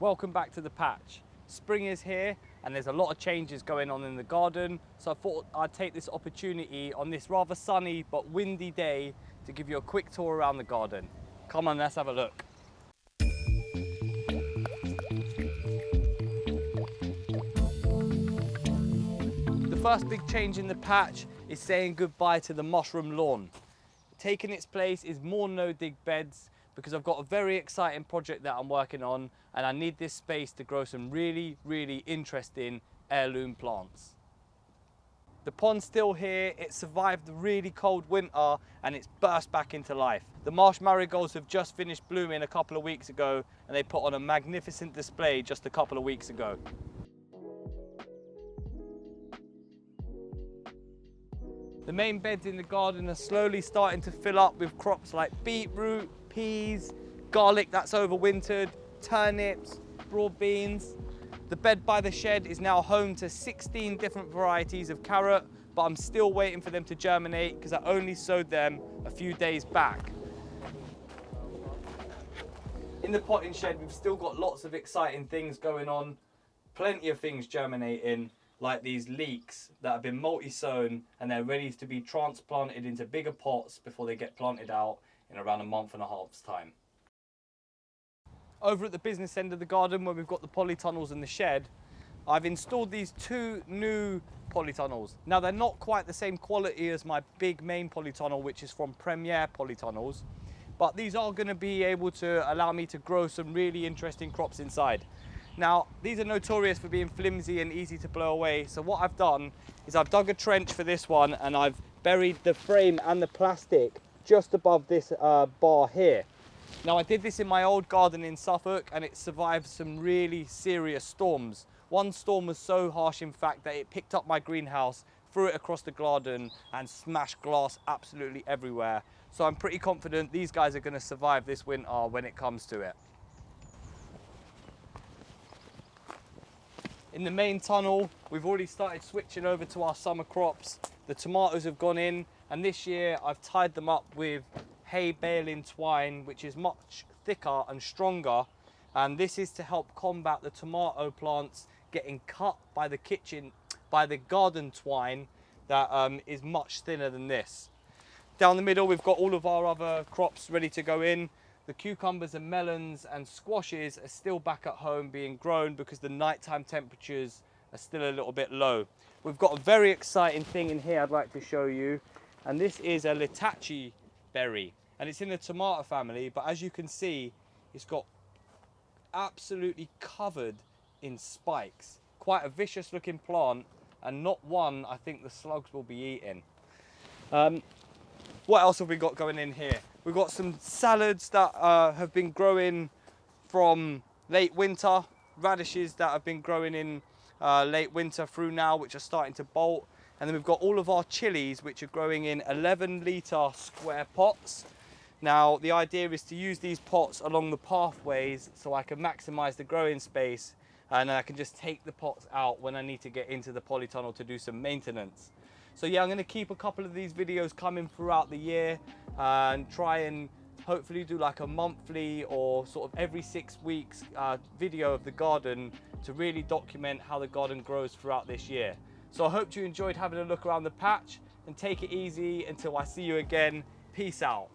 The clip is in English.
Welcome back to the patch. Spring is here and there's a lot of changes going on in the garden, so I thought I'd take this opportunity on this rather sunny but windy day to give you a quick tour around the garden. Come on, let's have a look. The first big change in the patch is saying goodbye to the mushroom lawn. Taking its place is more no-dig beds, because I've got a very exciting project that I'm working on and I need this space to grow some really interesting heirloom plants. The pond's still here, it survived the really cold winter and it's burst back into life. The marsh marigolds have just finished blooming a couple of weeks ago and they put on a magnificent display just a couple of weeks ago. The main beds in the garden are slowly starting to fill up with crops like beetroot, peas, garlic that's overwintered, turnips, broad beans. The bed by the shed is now home to 16 different varieties of carrot, but I'm still waiting for them to germinate because I only sowed them a few days back. In the potting shed, we've still got lots of exciting things going on, plenty of things germinating, like these leeks that have been multi-sown and they're ready to be transplanted into bigger pots before they get planted out in around a month and a half's time. Over at the business end of the garden where we've got the polytunnels and the shed, I've installed these two new polytunnels. Now they're not quite the same quality as my big main polytunnel, which is from Premier Polytunnels, but these are going to be able to allow me to grow some really interesting crops inside. Now, these are notorious for being flimsy and easy to blow away, so what I've done is I've dug a trench for this one and I've buried the frame and the plastic just above this bar here. Now, I did this in my old garden in Suffolk and it survived some really serious storms. One storm was so harsh, in fact, that it picked up my greenhouse, threw it across the garden and smashed glass absolutely everywhere. So I'm pretty confident these guys are going to survive this winter when it comes to it. In the main tunnel, we've already started switching over to our summer crops. The tomatoes have gone in, and this year I've tied them up with hay baling twine, which is much thicker and stronger. And this is to help combat the tomato plants getting cut by the garden twine that is much thinner than this. Down the middle, we've got all of our other crops ready to go in. The cucumbers and melons and squashes are still back at home being grown because the nighttime temperatures are still a little bit low. We've got a very exciting thing in here I'd like to show you, and this is a litachi berry, and it's in the tomato family, but as you can see, it's got absolutely covered in spikes. Quite a vicious looking plant, and not one I think the slugs will be eating. What else have we got going in here? We've got some salads that have been growing from late winter, radishes that have been growing in late winter through now, which are starting to bolt. And then we've got all of our chilies, which are growing in 11-litre square pots. Now, the idea is to use these pots along the pathways so I can maximise the growing space, and I can just take the pots out when I need to get into the polytunnel to do some maintenance. So yeah, I'm going to keep a couple of these videos coming throughout the year and try and hopefully do like a monthly or sort of every 6 weeks video of the garden to really document how the garden grows throughout this year. So I hope you enjoyed having a look around the patch, and take it easy until I see you again. Peace out.